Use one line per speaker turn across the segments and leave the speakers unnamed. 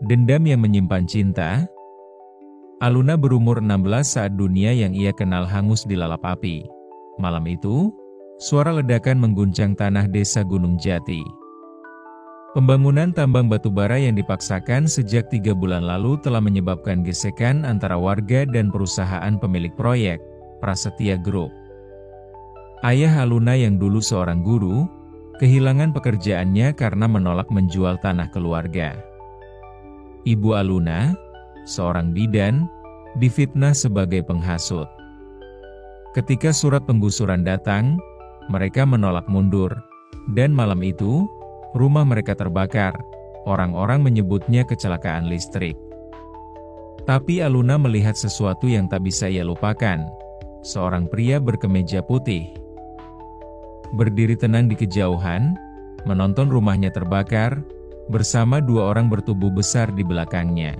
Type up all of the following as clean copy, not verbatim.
Dendam yang menyimpan cinta. Aluna berumur 16 saat dunia yang ia kenal hangus dilalap api. Malam itu, suara ledakan mengguncang tanah desa Gunung Jati. Pembangunan tambang batubara yang dipaksakan sejak 3 bulan lalu telah menyebabkan gesekan antara warga dan perusahaan pemilik proyek, Prasetya Group. Ayah Aluna yang dulu seorang guru, kehilangan pekerjaannya karena menolak menjual tanah keluarga. Ibu Aluna, seorang bidan, difitnah sebagai penghasut. Ketika surat penggusuran datang, mereka menolak mundur, dan malam itu, rumah mereka terbakar. Orang-orang menyebutnya kecelakaan listrik. Tapi Aluna melihat sesuatu yang tak bisa ia lupakan. Seorang pria berkemeja putih berdiri tenang di kejauhan, menonton rumahnya terbakar, bersama 2 orang bertubuh besar di belakangnya.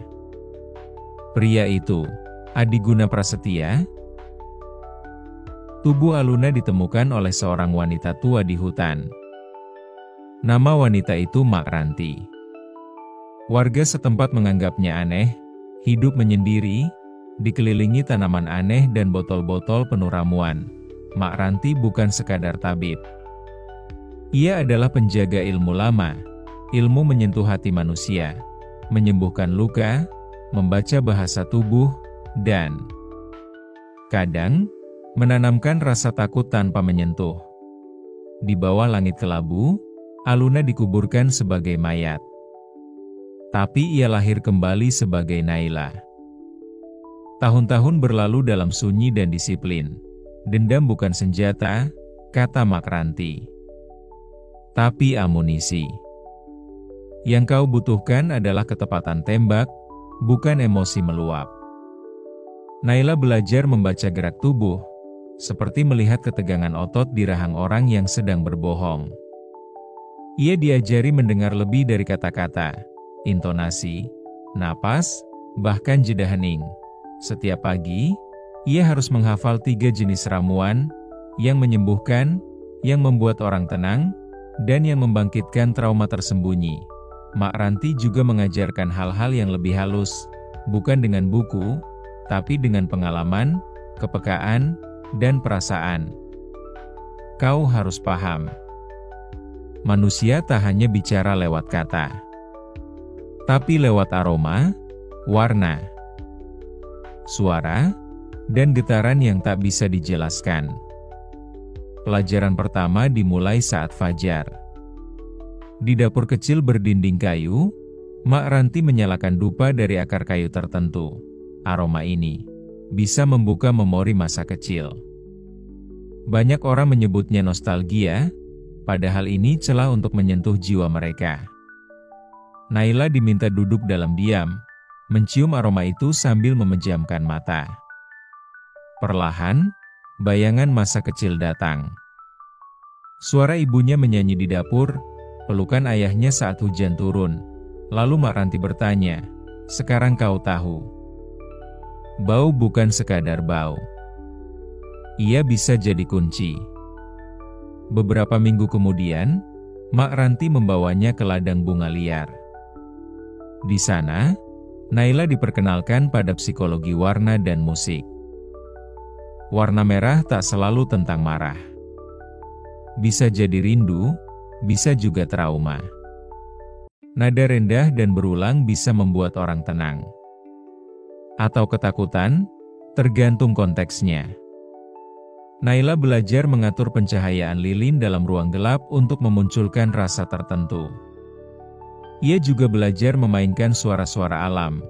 Pria itu, Adiguna Prasetya. Tubuh Aluna ditemukan oleh seorang wanita tua di hutan. Nama wanita itu Mak Ranti. Warga setempat menganggapnya aneh, hidup menyendiri, dikelilingi tanaman aneh dan botol-botol penuh ramuan. Mak Ranti bukan sekadar tabib. Ia adalah penjaga ilmu lama. Ilmu menyentuh hati manusia, menyembuhkan luka, membaca bahasa tubuh, dan kadang menanamkan rasa takut tanpa menyentuh. Di bawah langit kelabu, Aluna dikuburkan sebagai mayat. Tapi ia lahir kembali sebagai Naila. Tahun-tahun berlalu dalam sunyi dan disiplin. Dendam bukan senjata, kata Mak Ranti, tapi amunisi. Yang kau butuhkan adalah ketepatan tembak, bukan emosi meluap. Naila belajar membaca gerak tubuh, seperti melihat ketegangan otot di rahang orang yang sedang berbohong. Ia diajari mendengar lebih dari kata-kata, intonasi, napas, bahkan jeda hening. Setiap pagi, ia harus menghafal 3 jenis ramuan, yang menyembuhkan, yang membuat orang tenang, dan yang membangkitkan trauma tersembunyi. Mak Ranti juga mengajarkan hal-hal yang lebih halus, bukan dengan buku, tapi dengan pengalaman, kepekaan, dan perasaan. Kau harus paham. Manusia tak hanya bicara lewat kata, tapi lewat aroma, warna, suara, dan getaran yang tak bisa dijelaskan. Pelajaran pertama dimulai saat fajar. Di dapur kecil berdinding kayu, Mak Ranti menyalakan dupa dari akar kayu tertentu. Aroma ini bisa membuka memori masa kecil. Banyak orang menyebutnya nostalgia, padahal ini celah untuk menyentuh jiwa mereka. Naila diminta duduk dalam diam, mencium aroma itu sambil memejamkan mata. Perlahan, bayangan masa kecil datang. Suara ibunya menyanyi di dapur, pelukan ayahnya saat hujan turun. Lalu Mak Ranti bertanya, "Sekarang kau tahu. Bau bukan sekadar bau. Ia bisa jadi kunci." Beberapa minggu kemudian, Mak Ranti membawanya ke ladang bunga liar. Di sana, Naila diperkenalkan pada psikologi warna dan musik. Warna merah tak selalu tentang marah. Bisa jadi rindu, bisa juga trauma. Nada rendah dan berulang bisa membuat orang tenang. Atau ketakutan, tergantung konteksnya. Naila belajar mengatur pencahayaan lilin dalam ruang gelap untuk memunculkan rasa tertentu. Ia juga belajar memainkan suara-suara alam,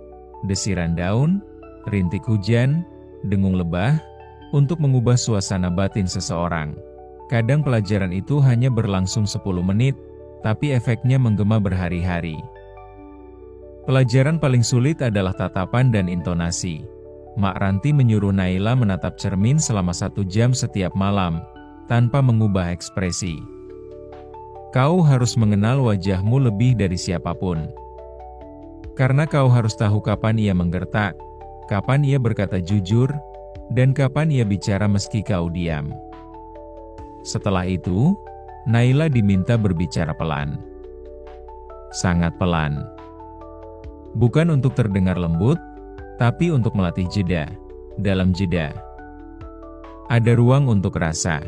desiran daun, rintik hujan, dengung lebah, untuk mengubah suasana batin seseorang. Kadang pelajaran itu hanya berlangsung 10 menit, tapi efeknya menggema berhari-hari. Pelajaran paling sulit adalah tatapan dan intonasi. Mak Ranti menyuruh Naila menatap cermin selama 1 jam setiap malam, tanpa mengubah ekspresi. Kau harus mengenal wajahmu lebih dari siapapun. Karena kau harus tahu kapan ia menggertak, kapan ia berkata jujur, dan kapan ia bicara meski kau diam. Setelah itu, Naila diminta berbicara pelan. Sangat pelan. Bukan untuk terdengar lembut, tapi untuk melatih jeda. Dalam jeda, ada ruang untuk rasa.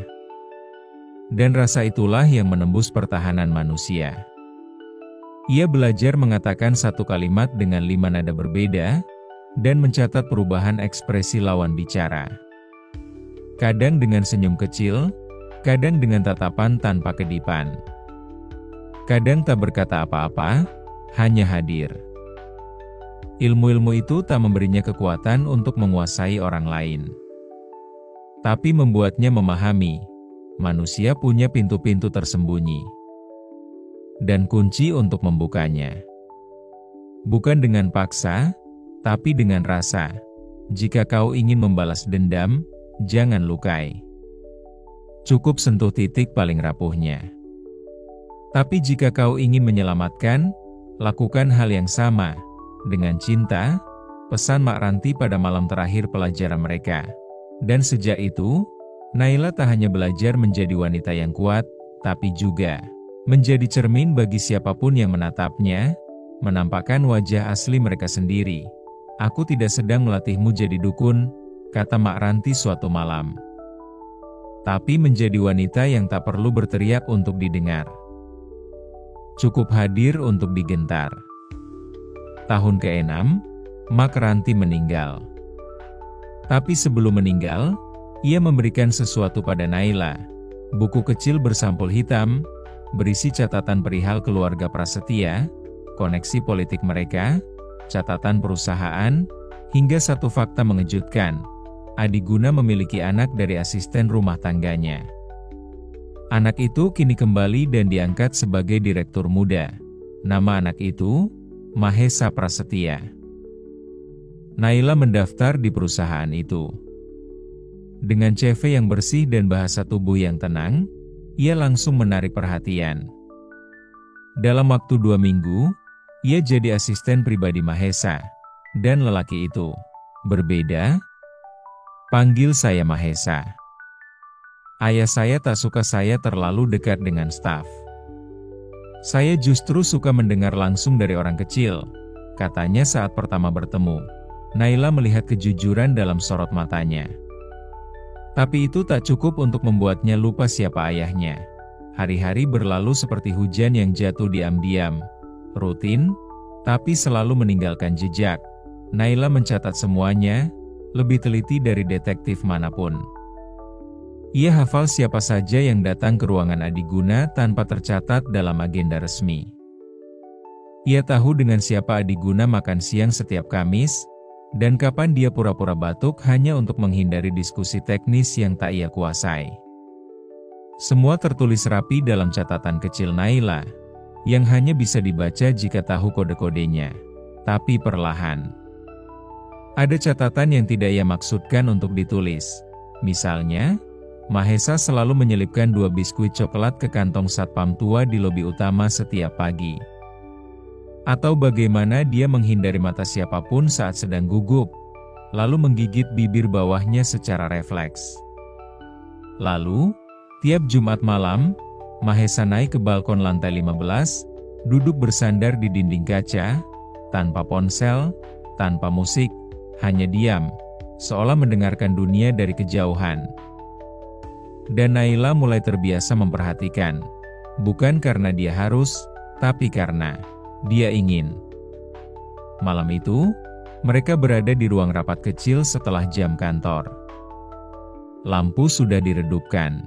Dan rasa itulah yang menembus pertahanan manusia. Ia belajar mengatakan satu kalimat dengan 5 nada berbeda, dan mencatat perubahan ekspresi lawan bicara. Kadang dengan senyum kecil, kadang dengan tatapan tanpa kedipan. Kadang tak berkata apa-apa, hanya hadir. Ilmu-ilmu itu tak memberinya kekuatan untuk menguasai orang lain, tapi membuatnya memahami, manusia punya pintu-pintu tersembunyi, dan kunci untuk membukanya. Bukan dengan paksa, tapi dengan rasa. Jika kau ingin membalas dendam, jangan lukai. Cukup sentuh titik paling rapuhnya. Tapi jika kau ingin menyelamatkan, lakukan hal yang sama. Dengan cinta, pesan Mak Ranti pada malam terakhir pelajaran mereka. Dan sejak itu, Naila tak hanya belajar menjadi wanita yang kuat, tapi juga menjadi cermin bagi siapapun yang menatapnya, menampakkan wajah asli mereka sendiri. Aku tidak sedang melatihmu jadi dukun, kata Mak Ranti suatu malam. Tapi menjadi wanita yang tak perlu berteriak untuk didengar. Cukup hadir untuk digentar. Tahun ke-6, Mak Ranti meninggal. Tapi sebelum meninggal, ia memberikan sesuatu pada Naila. Buku kecil bersampul hitam, berisi catatan perihal keluarga prasetya, koneksi politik mereka, catatan perusahaan, hingga satu fakta mengejutkan. Adi Guna memiliki anak dari asisten rumah tangganya. Anak itu kini kembali dan diangkat sebagai direktur muda. Nama anak itu, Mahesa Prasetya. Naila mendaftar di perusahaan itu. Dengan CV yang bersih dan bahasa tubuh yang tenang, ia langsung menarik perhatian. Dalam waktu 2 minggu, ia jadi asisten pribadi Mahesa. Dan lelaki itu berbeda. Panggil saya Mahesa. Ayah saya tak suka saya terlalu dekat dengan staf. Saya justru suka mendengar langsung dari orang kecil, katanya saat pertama bertemu. Naila melihat kejujuran dalam sorot matanya. Tapi itu tak cukup untuk membuatnya lupa siapa ayahnya. Hari-hari berlalu seperti hujan yang jatuh diam-diam. Rutin, tapi selalu meninggalkan jejak. Naila mencatat semuanya, lebih teliti dari detektif manapun. Ia hafal siapa saja yang datang ke ruangan Adi Guna tanpa tercatat dalam agenda resmi. Ia tahu dengan siapa Adi Guna makan siang setiap Kamis, dan kapan dia pura-pura batuk hanya untuk menghindari diskusi teknis yang tak ia kuasai. Semua tertulis rapi dalam catatan kecil Naila, yang hanya bisa dibaca jika tahu kode-kodenya, tapi perlahan. Ada catatan yang tidak ia maksudkan untuk ditulis. Misalnya, Mahesa selalu menyelipkan 2 biskuit coklat ke kantong satpam tua di lobi utama setiap pagi. Atau bagaimana dia menghindari mata siapapun saat sedang gugup, lalu menggigit bibir bawahnya secara refleks. Lalu, tiap Jumat malam, Mahesa naik ke balkon lantai 15, duduk bersandar di dinding kaca, tanpa ponsel, tanpa musik, hanya diam, seolah mendengarkan dunia dari kejauhan. Dan Naila mulai terbiasa memperhatikan, bukan karena dia harus, tapi karena dia ingin. Malam itu, mereka berada di ruang rapat kecil setelah jam kantor. Lampu sudah diredupkan.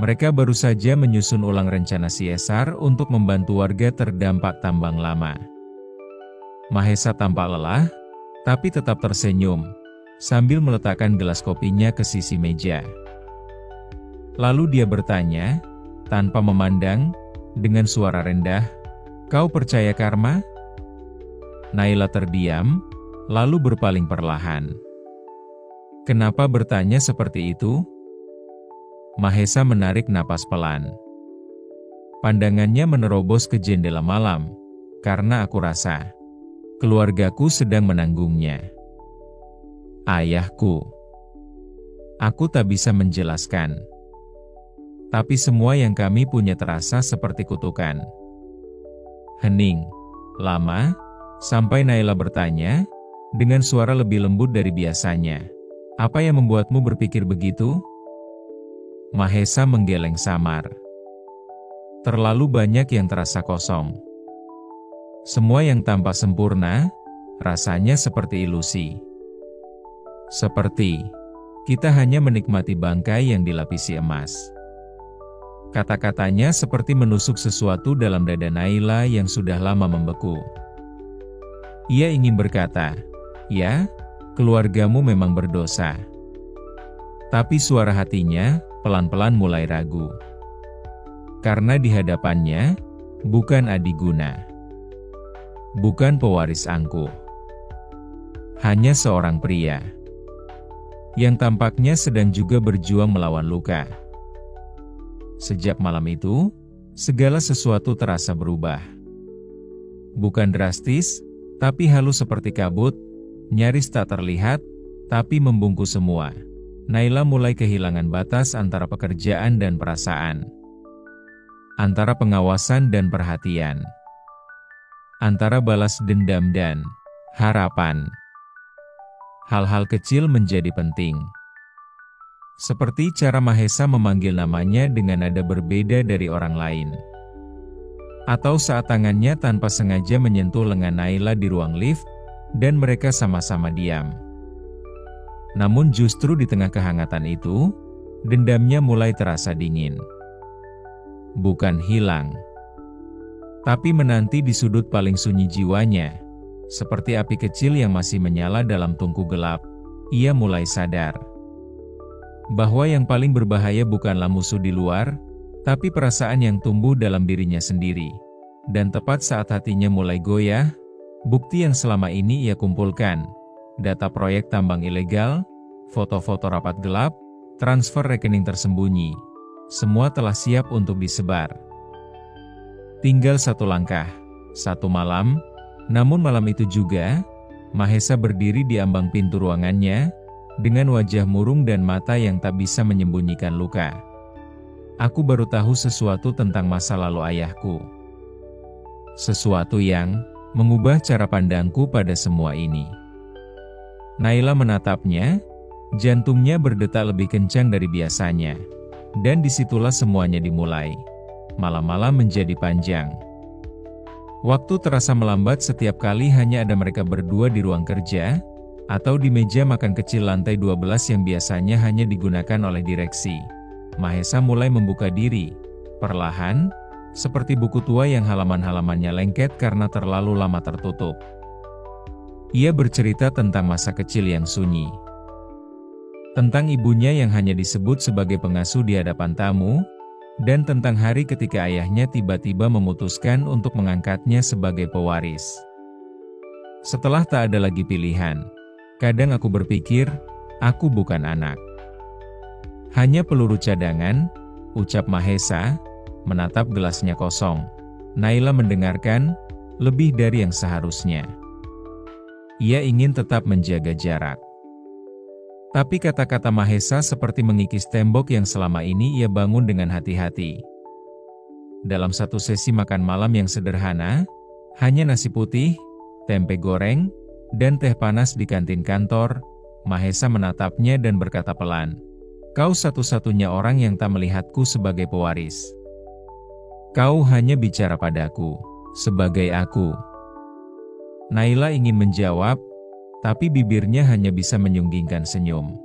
Mereka baru saja menyusun ulang rencana CSR untuk membantu warga terdampak tambang lama. Mahesa tampak lelah, tapi tetap tersenyum, sambil meletakkan gelas kopinya ke sisi meja. Lalu dia bertanya, tanpa memandang, dengan suara rendah, "Kau percaya karma?" Naila terdiam, lalu berpaling perlahan. "Kenapa bertanya seperti itu?" Mahesa menarik napas pelan. Pandangannya menerobos ke jendela malam, "Karena aku rasa keluargaku sedang menanggungnya. Ayahku. Aku tak bisa menjelaskan. Tapi semua yang kami punya terasa seperti kutukan." Hening. Lama, Sampai Naila bertanya, dengan suara lebih lembut dari biasanya. "Apa yang membuatmu berpikir begitu?" Mahesa menggeleng samar. Terlalu banyak yang terasa kosong. Semua yang tampak sempurna, rasanya seperti ilusi. Seperti kita hanya menikmati bangkai yang dilapisi emas. Kata-katanya seperti menusuk sesuatu dalam dada Naila yang sudah lama membeku. Ia ingin berkata, "Ya, keluargamu memang berdosa." Tapi suara hatinya pelan-pelan mulai ragu. Karena di hadapannya, bukan adiguna. Bukan pewaris angkuh. Hanya seorang pria. Yang tampaknya sedang juga berjuang melawan luka. Sejak malam itu, segala sesuatu terasa berubah. Bukan drastis, tapi halus seperti kabut, nyaris tak terlihat, tapi membungkus semua. Naila mulai kehilangan batas antara pekerjaan dan perasaan. Antara pengawasan dan perhatian. Antara balas dendam dan harapan. Hal-hal kecil menjadi penting. Seperti cara Mahesa memanggil namanya dengan nada berbeda dari orang lain. Atau saat tangannya tanpa sengaja menyentuh lengan Naila di ruang lift, dan mereka sama-sama diam. Namun justru di tengah kehangatan itu, dendamnya mulai terasa dingin. Bukan hilang, tapi menanti di sudut paling sunyi jiwanya. Seperti api kecil yang masih menyala dalam tungku gelap, ia mulai sadar bahwa yang paling berbahaya bukanlah musuh di luar, tapi perasaan yang tumbuh dalam dirinya sendiri. Dan tepat saat hatinya mulai goyah, bukti yang selama ini ia kumpulkan, data proyek tambang ilegal, foto-foto rapat gelap, transfer rekening tersembunyi, semua telah siap untuk disebar. Tinggal satu langkah, satu malam, namun malam itu juga, Mahesa berdiri di ambang pintu ruangannya, dengan wajah murung dan mata yang tak bisa menyembunyikan luka. "Aku baru tahu sesuatu tentang masa lalu ayahku. Sesuatu yang mengubah cara pandangku pada semua ini." Naila menatapnya, jantungnya berdetak lebih kencang dari biasanya. Dan disitulah semuanya dimulai. Malam-malam menjadi panjang. Waktu terasa melambat setiap kali hanya ada mereka berdua di ruang kerja, atau di meja makan kecil lantai 12 yang biasanya hanya digunakan oleh direksi. Mahesa mulai membuka diri, perlahan, seperti buku tua yang halaman-halamannya lengket karena terlalu lama tertutup. Ia bercerita tentang masa kecil yang sunyi. Tentang ibunya yang hanya disebut sebagai pengasuh di hadapan tamu, dan tentang hari ketika ayahnya tiba-tiba memutuskan untuk mengangkatnya sebagai pewaris. "Setelah tak ada lagi pilihan, kadang aku berpikir, aku bukan anak. Hanya peluru cadangan," ucap Mahesa, menatap gelasnya kosong. Naila mendengarkan, lebih dari yang seharusnya. Ia ingin tetap menjaga jarak. Tapi kata-kata Mahesa seperti mengikis tembok yang selama ini ia bangun dengan hati-hati. Dalam satu sesi makan malam yang sederhana, hanya nasi putih, tempe goreng, dan teh panas di kantin kantor, Mahesa menatapnya dan berkata pelan, "Kau satu-satunya orang yang tak melihatku sebagai pewaris. Kau hanya bicara padaku, sebagai aku." Naila ingin menjawab, tapi bibirnya hanya bisa menyunggingkan senyum.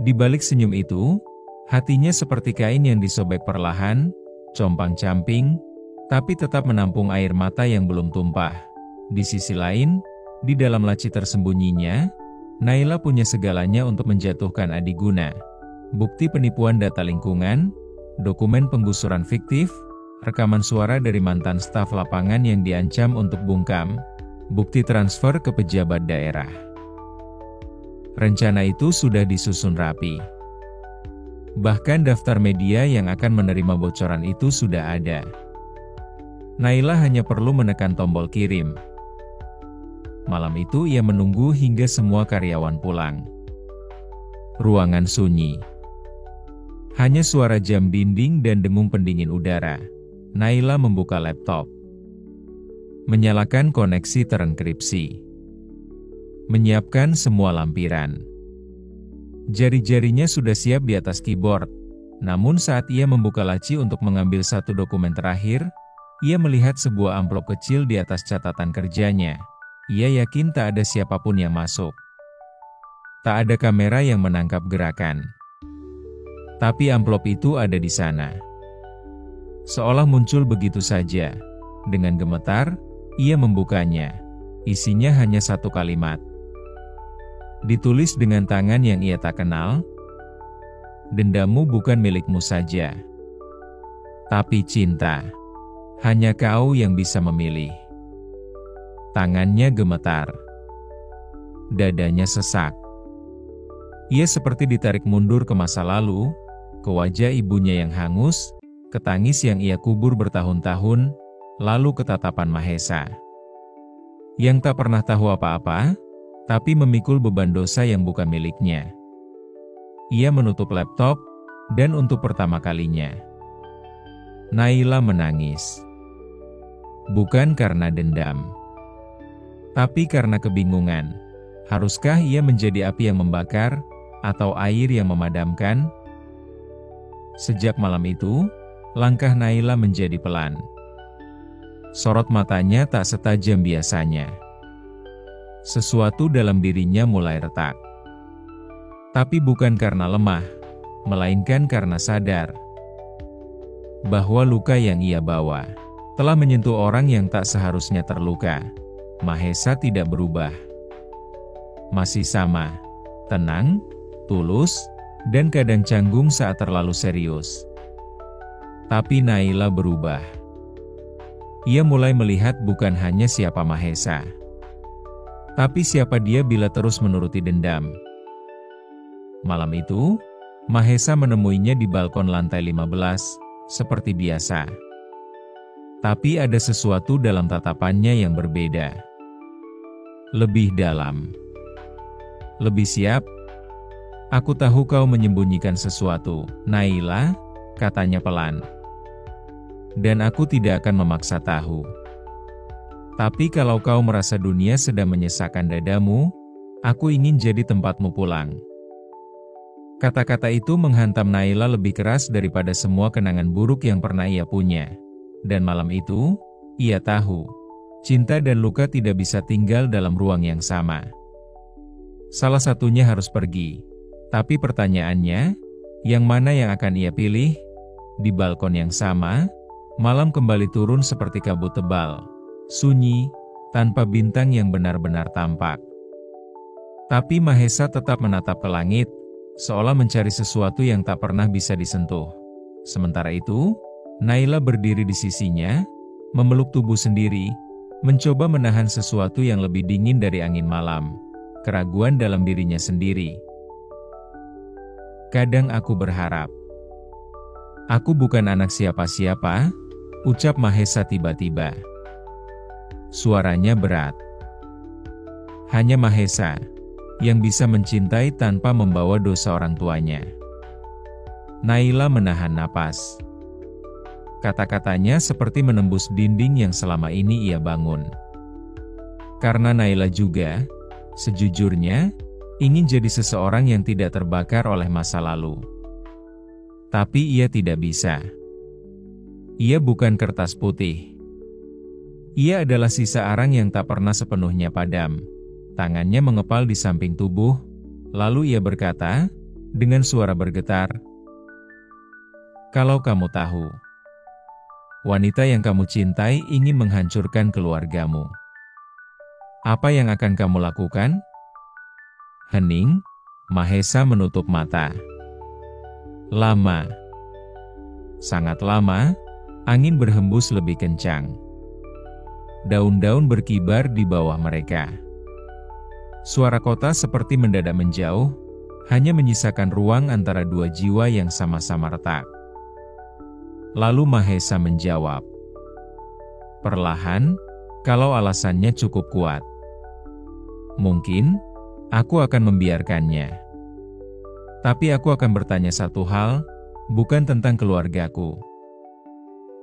Di balik senyum itu, hatinya seperti kain yang disobek perlahan, compang-camping, tapi tetap menampung air mata yang belum tumpah. Di sisi lain, di dalam laci tersembunyinya, Naila punya segalanya untuk menjatuhkan adiguna. Bukti penipuan data lingkungan, dokumen penggusuran fiktif, rekaman suara dari mantan staf lapangan yang diancam untuk bungkam, bukti transfer ke pejabat daerah. Rencana itu sudah disusun rapi. Bahkan daftar media yang akan menerima bocoran itu sudah ada. Naila hanya perlu menekan tombol kirim. Malam itu ia menunggu hingga semua karyawan pulang. Ruangan sunyi. Hanya suara jam dinding dan dengung pendingin udara. Naila membuka laptop. Menyalakan koneksi terenkripsi. Menyiapkan semua lampiran. Jari-jarinya sudah siap di atas keyboard. Namun saat ia membuka laci untuk mengambil satu dokumen terakhir, ia melihat sebuah amplop kecil di atas catatan kerjanya. Ia yakin tak ada siapapun yang masuk. Tak ada kamera yang menangkap gerakan. Tapi amplop itu ada di sana. Seolah muncul begitu saja. Dengan gemetar, ia membukanya. Isinya hanya satu kalimat. Ditulis dengan tangan yang ia tak kenal. Dendamu bukan milikmu saja, tapi cinta. Hanya kau yang bisa memilih. Tangannya gemetar. Dadanya sesak. Ia seperti ditarik mundur ke masa lalu, ke wajah ibunya yang hangus, ke tangis yang ia kubur bertahun-tahun, lalu ke tatapan Mahesa. Yang tak pernah tahu apa-apa, tapi memikul beban dosa yang bukan miliknya. Ia menutup laptop, dan untuk pertama kalinya, Naila menangis. Bukan karena dendam, tapi karena kebingungan. Haruskah ia menjadi api yang membakar, atau air yang memadamkan? Sejak malam itu, langkah Naila menjadi pelan. Sorot matanya tak setajam biasanya. Sesuatu dalam dirinya mulai retak. Tapi bukan karena lemah, melainkan karena sadar bahwa luka yang ia bawa telah menyentuh orang yang tak seharusnya terluka. Mahesa tidak berubah. Masih sama, tenang, tulus, dan kadang canggung saat terlalu serius. Tapi Naila berubah. Ia mulai melihat bukan hanya siapa Mahesa, tapi siapa dia bila terus menuruti dendam. Malam itu, Mahesa menemuinya di balkon lantai 15, seperti biasa. Tapi ada sesuatu dalam tatapannya yang berbeda. Lebih dalam. Lebih siap. Aku tahu kau menyembunyikan sesuatu, Naila, katanya pelan. Dan aku tidak akan memaksa tahu. Tapi kalau kau merasa dunia sedang menyesakkan dadamu, aku ingin jadi tempatmu pulang. Kata-kata itu menghantam Naila lebih keras daripada semua kenangan buruk yang pernah ia punya. Dan malam itu, ia tahu, cinta dan luka tidak bisa tinggal dalam ruang yang sama. Salah satunya harus pergi. Tapi pertanyaannya, yang mana yang akan ia pilih? Di balkon yang sama, malam kembali turun seperti kabut tebal, sunyi, tanpa bintang yang benar-benar tampak. Tapi Mahesa tetap menatap ke langit, seolah mencari sesuatu yang tak pernah bisa disentuh. Sementara itu, Naila berdiri di sisinya, memeluk tubuh sendiri, mencoba menahan sesuatu yang lebih dingin dari angin malam, keraguan dalam dirinya sendiri. Kadang aku berharap. Aku bukan anak siapa-siapa, ucap Mahesa tiba-tiba. Suaranya berat. Hanya Mahesa yang bisa mencintai tanpa membawa dosa orang tuanya. Naila menahan napas. Kata-katanya seperti menembus dinding yang selama ini ia bangun. Karena Naila juga, sejujurnya, ingin jadi seseorang yang tidak terbakar oleh masa lalu. Tapi ia tidak bisa. Ia bukan kertas putih. Ia adalah sisa arang yang tak pernah sepenuhnya padam. Tangannya mengepal di samping tubuh, lalu ia berkata, dengan suara bergetar, "Kalau kamu tahu, wanita yang kamu cintai ingin menghancurkan keluargamu, apa yang akan kamu lakukan?" Hening, Mahesa menutup mata. Lama. Sangat lama, angin berhembus lebih kencang. Daun-daun berkibar di bawah mereka. Suara kota seperti mendadak menjauh, hanya menyisakan ruang antara dua jiwa yang sama-sama retak. Lalu Mahesa menjawab, perlahan, kalau alasannya cukup kuat. Mungkin, aku akan membiarkannya. Tapi aku akan bertanya satu hal, bukan tentang keluargaku,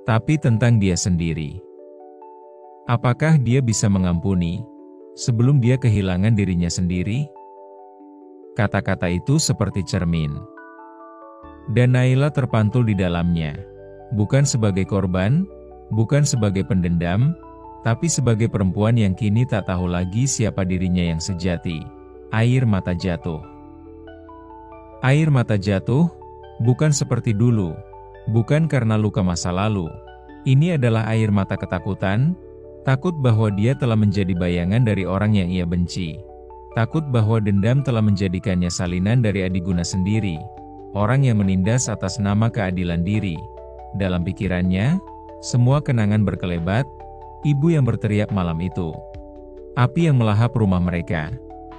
tapi tentang dia sendiri. Apakah dia bisa mengampuni sebelum dia kehilangan dirinya sendiri? Kata-kata itu seperti cermin. Dan Naila terpantul di dalamnya. Bukan sebagai korban, bukan sebagai pendendam, tapi sebagai perempuan yang kini tak tahu lagi siapa dirinya yang sejati. Air mata jatuh. Air mata jatuh, bukan seperti dulu, bukan karena luka masa lalu. Ini adalah air mata ketakutan, takut bahwa dia telah menjadi bayangan dari orang yang ia benci. Takut bahwa dendam telah menjadikannya salinan dari Adiguna sendiri, orang yang menindas atas nama keadilan diri. Dalam pikirannya, semua kenangan berkelebat, ibu yang berteriak malam itu, api yang melahap rumah mereka,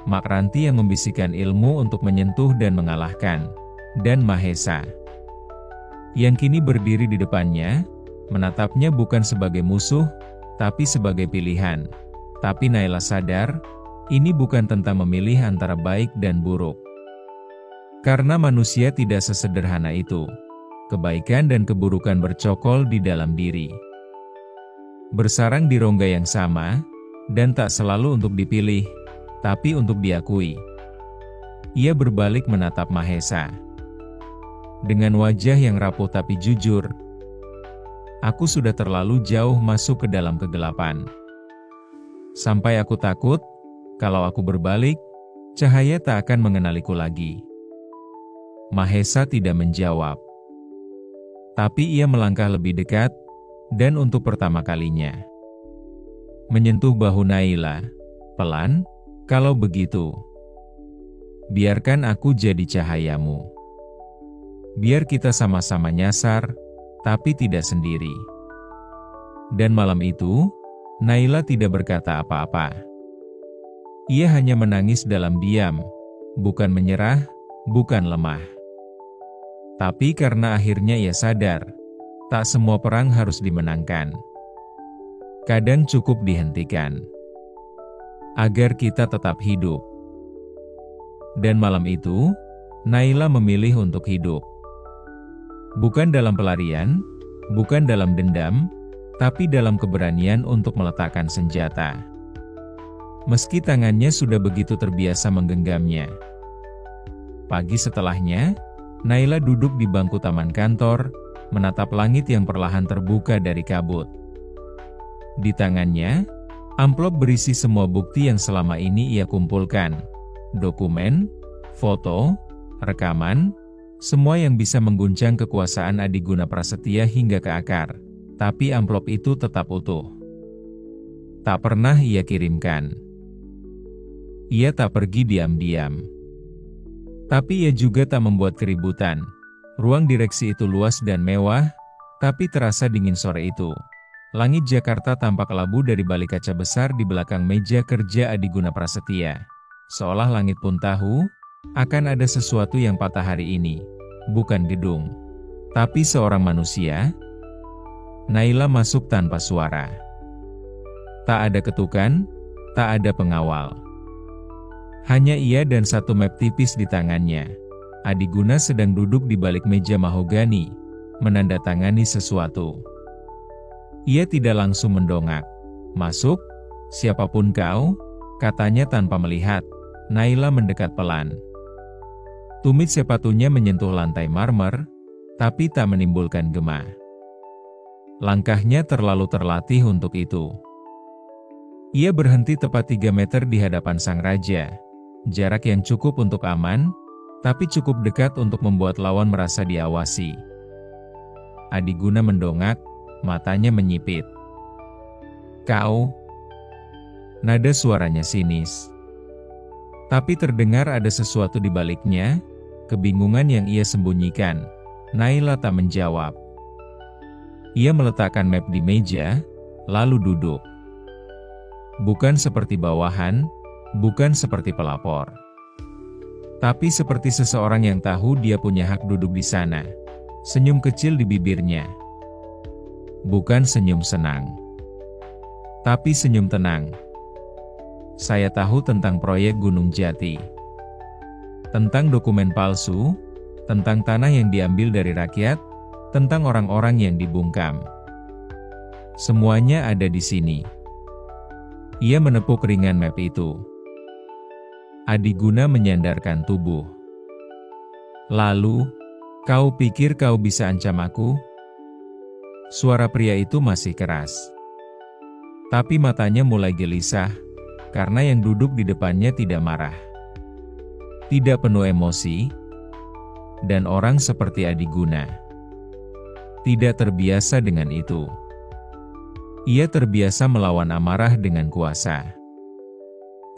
Mak Ranti yang membisikkan ilmu untuk menyentuh dan mengalahkan, dan Mahesa yang kini berdiri di depannya, menatapnya bukan sebagai musuh, tapi sebagai pilihan. Tapi Naila sadar, ini bukan tentang memilih antara baik dan buruk. Karena manusia tidak sesederhana itu. Kebaikan dan keburukan bercokol di dalam diri. Bersarang di rongga yang sama, dan tak selalu untuk dipilih, tapi untuk diakui. Ia berbalik menatap Mahesa. Dengan wajah yang rapuh tapi jujur. Aku sudah terlalu jauh masuk ke dalam kegelapan. Sampai aku takut, kalau aku berbalik, cahaya tak akan mengenaliku lagi. Mahesa tidak menjawab. Tapi ia melangkah lebih dekat, dan untuk pertama kalinya menyentuh bahu Naila, pelan. Kalau begitu, biarkan aku jadi cahayamu. Biar kita sama-sama nyasar, tapi tidak sendiri. Dan malam itu, Naila tidak berkata apa-apa. Ia hanya menangis dalam diam, bukan menyerah, bukan lemah. Tapi karena akhirnya ia sadar, tak semua perang harus dimenangkan. Kadang cukup dihentikan. Agar kita tetap hidup. Dan malam itu, Naila memilih untuk hidup. Bukan dalam pelarian, bukan dalam dendam, tapi dalam keberanian untuk meletakkan senjata. Meski tangannya sudah begitu terbiasa menggenggamnya. Pagi setelahnya, Naila duduk di bangku taman kantor, menatap langit yang perlahan terbuka dari kabut. Di tangannya, amplop berisi semua bukti yang selama ini ia kumpulkan. Dokumen, foto, rekaman, semua yang bisa mengguncang kekuasaan Adiguna Prasetya hingga ke akar. Tapi amplop itu tetap utuh. Tak pernah ia kirimkan. Ia tak pergi diam-diam. Tapi ia juga tak membuat keributan. Ruang direksi itu luas dan mewah, tapi terasa dingin sore itu. Langit Jakarta tampak labu dari balik kaca besar di belakang meja kerja Adiguna Prasetya. Seolah langit pun tahu, akan ada sesuatu yang patah hari ini. Bukan gedung, tapi seorang manusia. Naila masuk tanpa suara. Tak ada ketukan, tak ada pengawal. Hanya ia dan satu map tipis di tangannya. Adiguna sedang duduk di balik meja mahogani, menandatangani sesuatu. Ia tidak langsung mendongak. Masuk, siapapun kau, katanya tanpa melihat. Naila mendekat pelan. Tumit sepatunya menyentuh lantai marmer, tapi tak menimbulkan gema. Langkahnya terlalu terlatih untuk itu. Ia berhenti tepat 3 meter di hadapan sang raja. Jarak yang cukup untuk aman, tapi cukup dekat untuk membuat lawan merasa diawasi. Adiguna mendongak, matanya menyipit. Kau? Nada suaranya sinis. Tapi terdengar ada sesuatu di baliknya, kebingungan yang ia sembunyikan. Naila tak menjawab. Ia meletakkan map di meja, lalu duduk. Bukan seperti bawahan, bukan seperti pelapor. Tapi seperti seseorang yang tahu dia punya hak duduk di sana. Senyum kecil di bibirnya. Bukan senyum senang, tapi senyum tenang. Saya tahu tentang proyek Gunung Jati. Tentang dokumen palsu, tentang tanah yang diambil dari rakyat, tentang orang-orang yang dibungkam. Semuanya ada di sini. Ia menepuk ringan map itu. Adiguna menyandarkan tubuh. Lalu, kau pikir kau bisa ancam aku? Suara pria itu masih keras. Tapi matanya mulai gelisah, karena yang duduk di depannya tidak marah. Tidak penuh emosi, dan orang seperti Adiguna tidak terbiasa dengan itu. Ia terbiasa melawan amarah dengan kuasa.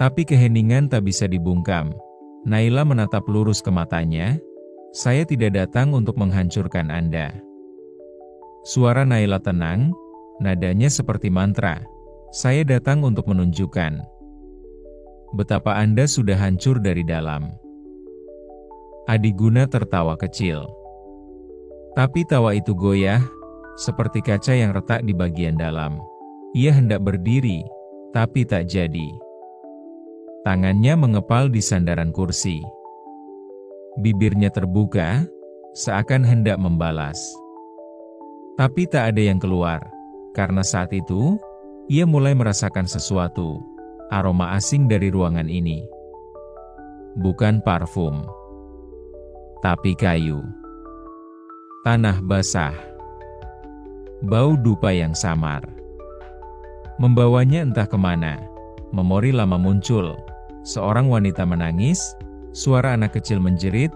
Tapi keheningan tak bisa dibungkam. Naila menatap lurus ke matanya. Saya tidak datang untuk menghancurkan Anda. Suara Naila tenang, nadanya seperti mantra. Saya datang untuk menunjukkan betapa Anda sudah hancur dari dalam. Adiguna tertawa kecil. Tapi tawa itu goyah, seperti kaca yang retak di bagian dalam. Ia hendak berdiri, tapi tak jadi. Tangannya mengepal di sandaran kursi. Bibirnya terbuka, seakan hendak membalas. Tapi tak ada yang keluar, karena saat itu, ia mulai merasakan sesuatu, aroma asing dari ruangan ini. Bukan parfum, tapi kayu. Tanah basah. Bau dupa yang samar. Membawanya entah kemana. Memori lama muncul. Seorang wanita menangis, suara anak kecil menjerit,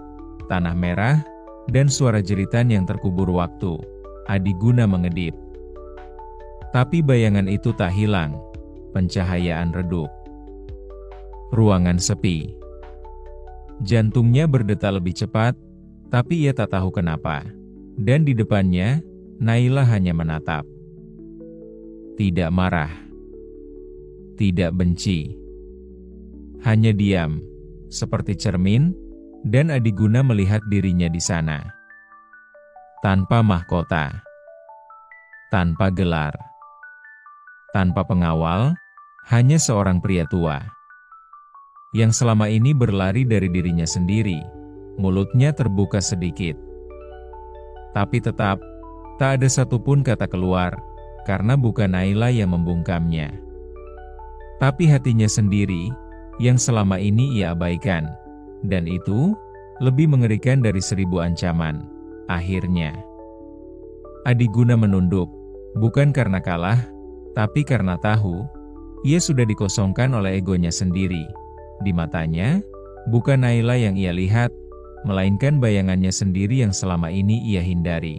tanah merah, dan suara jeritan yang terkubur waktu. Adiguna mengedip. Tapi bayangan itu tak hilang. Pencahayaan redup. Ruangan sepi. Jantungnya berdetak lebih cepat, tapi ia tak tahu kenapa. Dan di depannya, Naila hanya menatap. Tidak marah. Tidak benci. Hanya diam, seperti cermin, dan Adiguna melihat dirinya di sana. Tanpa mahkota. Tanpa gelar. Tanpa pengawal, hanya seorang pria tua. Yang selama ini berlari dari dirinya sendiri, mulutnya terbuka sedikit. Tapi tetap, tak ada satupun kata keluar, karena bukan Naila yang membungkamnya. Tapi hatinya sendiri, yang selama ini ia abaikan. Dan itu, lebih mengerikan dari 1000 ancaman. Akhirnya, Adiguna menunduk, bukan karena kalah, tapi karena tahu, ia sudah dikosongkan oleh egonya sendiri. Di matanya, bukan Naila yang ia lihat, melainkan bayangannya sendiri yang selama ini ia hindari.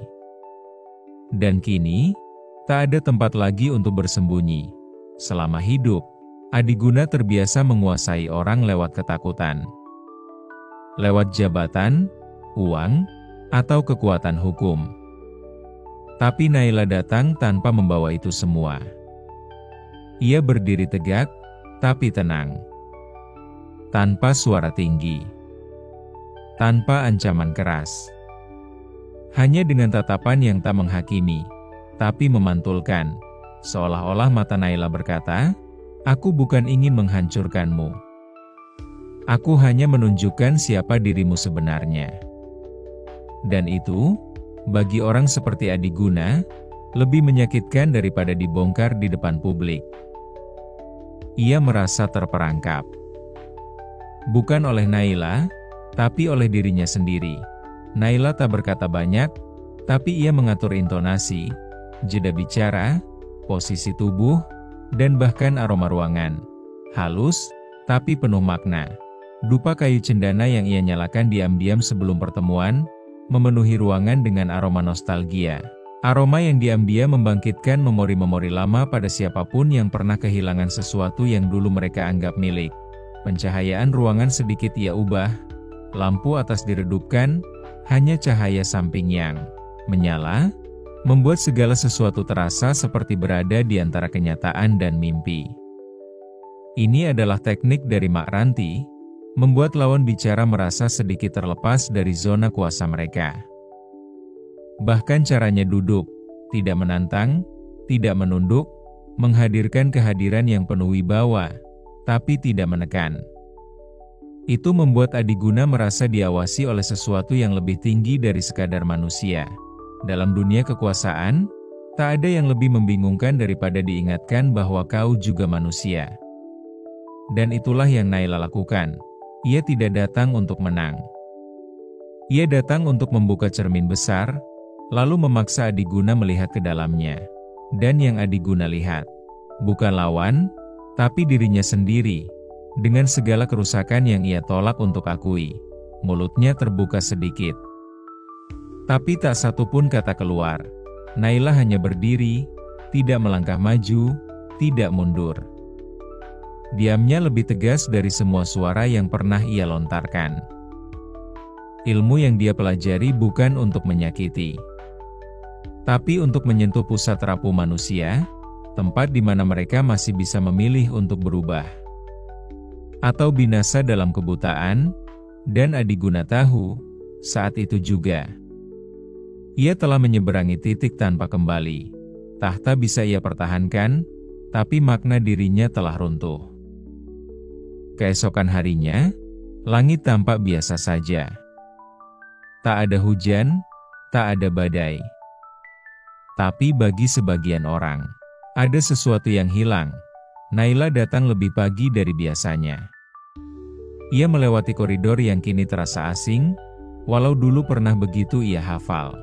Dan kini, tak ada tempat lagi untuk bersembunyi. Selama hidup, Adiguna terbiasa menguasai orang lewat ketakutan. Lewat jabatan, uang, atau kekuatan hukum. Tapi Naila datang tanpa membawa itu semua. Ia berdiri tegak, tapi tenang. Tanpa suara tinggi. Tanpa ancaman keras. Hanya dengan tatapan yang tak menghakimi, tapi memantulkan. Seolah-olah mata Naila berkata, "Aku bukan ingin menghancurkanmu. Aku hanya menunjukkan siapa dirimu sebenarnya." Dan itu, bagi orang seperti Adiguna, lebih menyakitkan daripada dibongkar di depan publik. Ia merasa terperangkap. Bukan oleh Naila, tapi oleh dirinya sendiri. Naila tak berkata banyak, tapi ia mengatur intonasi, jeda bicara, posisi tubuh, dan bahkan aroma ruangan. Halus, tapi penuh makna. Dupa kayu cendana yang ia nyalakan diam-diam sebelum pertemuan, memenuhi ruangan dengan aroma nostalgia. Aroma yang diam-diam membangkitkan memori-memori lama pada siapapun yang pernah kehilangan sesuatu yang dulu mereka anggap milik. Pencahayaan ruangan sedikit ia ubah, lampu atas diredupkan, hanya cahaya samping yang menyala, membuat segala sesuatu terasa seperti berada di antara kenyataan dan mimpi. Ini adalah teknik dari Mak Ranti, membuat lawan bicara merasa sedikit terlepas dari zona kuasa mereka. Bahkan caranya duduk, tidak menantang, tidak menunduk, menghadirkan kehadiran yang penuh wibawa, tapi tidak menekan. Itu membuat Adiguna merasa diawasi oleh sesuatu yang lebih tinggi dari sekadar manusia. Dalam dunia kekuasaan, Tak ada yang lebih membingungkan daripada diingatkan bahwa kau juga manusia. Dan itulah yang Naila lakukan. Ia tidak datang untuk menang. Ia datang untuk membuka cermin besar, lalu memaksa Adiguna melihat ke dalamnya. Dan yang Adiguna lihat, bukan lawan, tapi dirinya sendiri. Dengan segala kerusakan yang ia tolak untuk akui, mulutnya terbuka sedikit. Tapi tak satu pun kata keluar. Naila hanya berdiri, tidak melangkah maju, tidak mundur. Diamnya lebih tegas dari semua suara yang pernah ia lontarkan. Ilmu yang dia pelajari bukan untuk menyakiti, tapi untuk menyentuh pusat rapuh manusia, tempat di mana mereka masih bisa memilih untuk berubah atau binasa dalam kebutaan. Dan Adiguna tahu, saat itu juga ia telah menyeberangi titik tanpa kembali. Tahta bisa ia pertahankan, tapi makna dirinya telah runtuh. Keesokan harinya, langit tampak biasa saja. Tak ada hujan, tak ada badai. Tapi bagi sebagian orang, ada sesuatu yang hilang. Naila datang lebih pagi dari biasanya. Ia melewati koridor yang kini terasa asing, walau dulu pernah begitu ia hafal.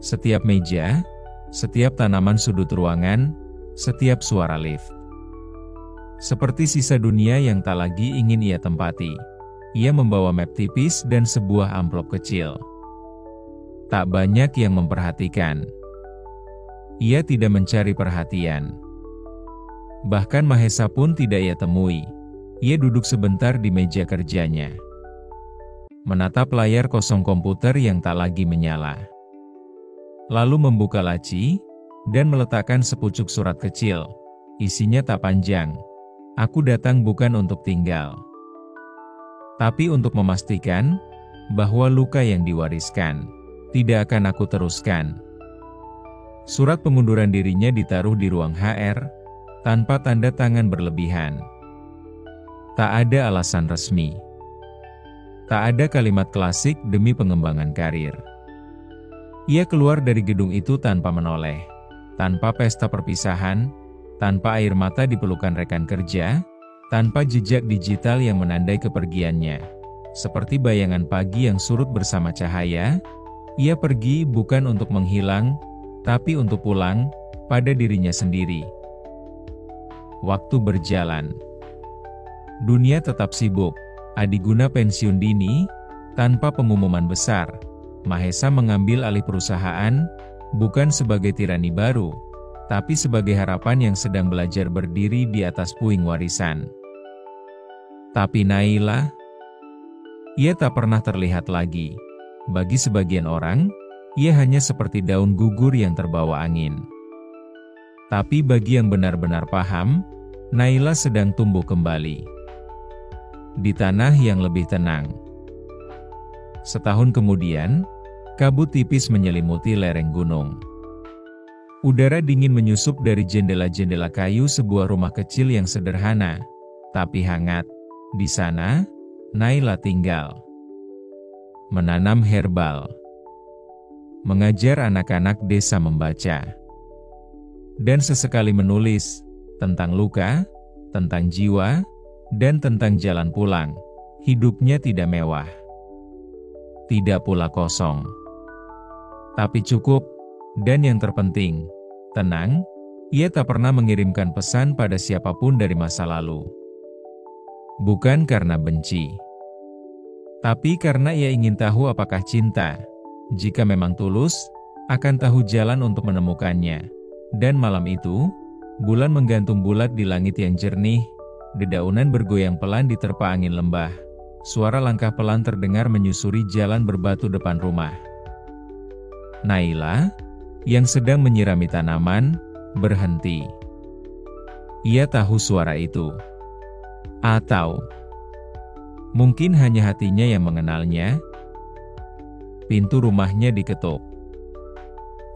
Setiap meja, setiap tanaman sudut ruangan, setiap suara lift. Seperti sisa dunia yang tak lagi ingin ia tempati. Ia membawa map tipis dan sebuah amplop kecil. Tak banyak yang memperhatikan. Ia tidak mencari perhatian. Bahkan Mahesa pun tidak ia temui. Ia duduk sebentar di meja kerjanya, menatap layar kosong komputer yang tak lagi menyala. Lalu membuka laci, dan meletakkan sepucuk surat kecil. Isinya tak panjang. Aku datang bukan untuk tinggal, tapi untuk memastikan bahwa luka yang diwariskan tidak akan aku teruskan. Surat pengunduran dirinya ditaruh di ruang HR, tanpa tanda tangan berlebihan. Tak ada alasan resmi. Tak ada kalimat klasik demi pengembangan karir. Ia keluar dari gedung itu tanpa menoleh, tanpa pesta perpisahan, tanpa air mata di pelukan rekan kerja, tanpa jejak digital yang menandai kepergiannya. Seperti bayangan pagi yang surut bersama cahaya, ia pergi bukan untuk menghilang, tapi untuk pulang pada dirinya sendiri. Waktu berjalan. Dunia tetap sibuk. Adiguna pensiun dini, tanpa pengumuman besar. Mahesa mengambil alih perusahaan, bukan sebagai tirani baru, tapi sebagai harapan yang sedang belajar berdiri di atas puing warisan. Tapi Naila, ia tak pernah terlihat lagi. Bagi sebagian orang, ia hanya seperti daun gugur yang terbawa angin. Tapi bagi yang benar-benar paham, Naila sedang tumbuh kembali di tanah yang lebih tenang. Setahun kemudian, kabut tipis menyelimuti lereng gunung. Udara dingin menyusup dari jendela-jendela kayu sebuah rumah kecil yang sederhana, tapi hangat. Di sana, Naila tinggal. Menanam herbal. Mengajar anak-anak desa membaca. Dan sesekali menulis tentang luka, tentang jiwa, dan tentang jalan pulang. Hidupnya tidak mewah, tidak pula kosong, tapi cukup, dan yang terpenting, tenang. Ia tak pernah mengirimkan pesan pada siapapun dari masa lalu. Bukan karena benci, tapi karena ia ingin tahu apakah cinta, jika memang tulus, akan tahu jalan untuk menemukannya. Dan malam itu, bulan menggantung bulat di langit yang jernih, dedaunan bergoyang pelan diterpa angin lembah. Suara langkah pelan terdengar menyusuri jalan berbatu depan rumah. Naila, yang sedang menyirami tanaman, berhenti. Ia tahu suara itu. Atau mungkin hanya hatinya yang mengenalnya. Pintu rumahnya diketuk.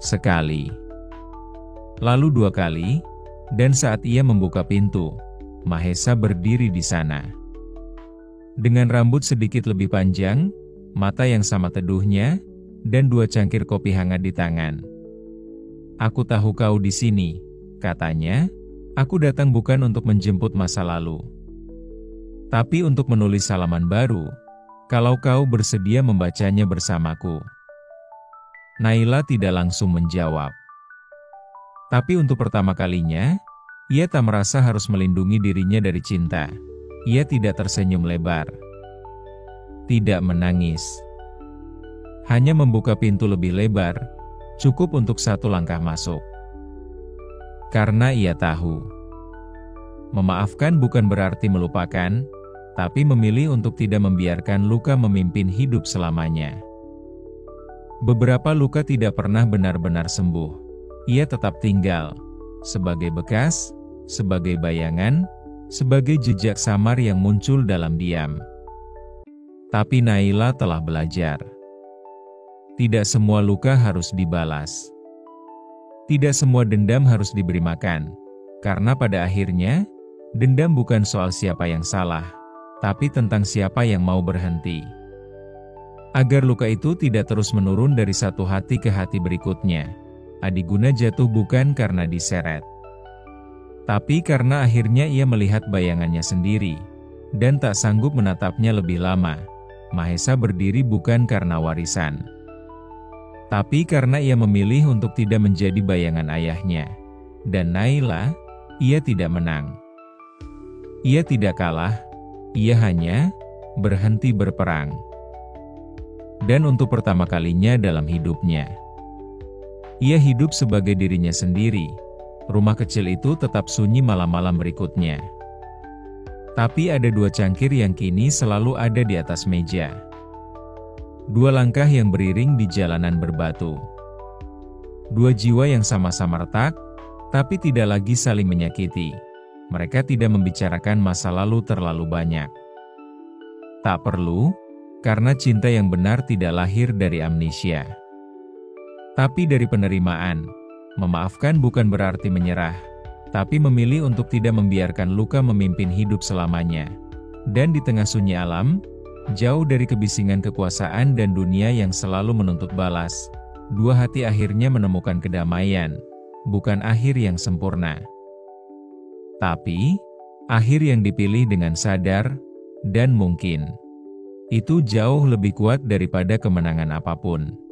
Sekali. Lalu 2 kali, dan saat ia membuka pintu, Mahesa berdiri di sana. Dengan rambut sedikit lebih panjang, mata yang sama teduhnya, dan 2 cangkir kopi hangat di tangan. "Aku tahu kau di sini," katanya. "Aku datang bukan untuk menjemput masa lalu, tapi untuk menulis halaman baru, kalau kau bersedia membacanya bersamaku." Naila tidak langsung menjawab. Tapi untuk pertama kalinya, ia tak merasa harus melindungi dirinya dari cinta. Ia tidak tersenyum lebar, tidak menangis. Hanya membuka pintu lebih lebar, cukup untuk satu langkah masuk. Karena ia tahu, memaafkan bukan berarti melupakan, tapi memilih untuk tidak membiarkan luka memimpin hidup selamanya. Beberapa luka tidak pernah benar-benar sembuh. Ia tetap tinggal, sebagai bekas, sebagai bayangan, sebagai jejak samar yang muncul dalam diam. Tapi Naila telah belajar. Tidak semua luka harus dibalas. Tidak semua dendam harus diberi makan. Karena pada akhirnya, dendam bukan soal siapa yang salah, tapi tentang siapa yang mau berhenti. Agar luka itu tidak terus menurun dari satu hati ke hati berikutnya, Adiguna jatuh bukan karena diseret, tapi karena akhirnya ia melihat bayangannya sendiri, dan tak sanggup menatapnya lebih lama. Mahesa berdiri bukan karena warisan, tapi karena ia memilih untuk tidak menjadi bayangan ayahnya. Dan Naila, ia tidak menang. Ia tidak kalah, ia hanya berhenti berperang. Dan untuk pertama kalinya dalam hidupnya, ia hidup sebagai dirinya sendiri. Rumah kecil itu tetap sunyi malam-malam berikutnya. Tapi ada dua cangkir yang kini selalu ada di atas meja. Dua langkah yang beriring di jalanan berbatu. Dua jiwa yang sama-sama retak, tapi tidak lagi saling menyakiti. Mereka tidak membicarakan masa lalu terlalu banyak. Tak perlu, karena cinta yang benar tidak lahir dari amnesia, tapi dari penerimaan. Memaafkan bukan berarti menyerah, tapi memilih untuk tidak membiarkan luka memimpin hidup selamanya. Dan di tengah sunyi alam, jauh dari kebisingan kekuasaan dan dunia yang selalu menuntut balas, dua hati akhirnya menemukan kedamaian, bukan akhir yang sempurna, tapi akhir yang dipilih dengan sadar, dan mungkin itu jauh lebih kuat daripada kemenangan apapun.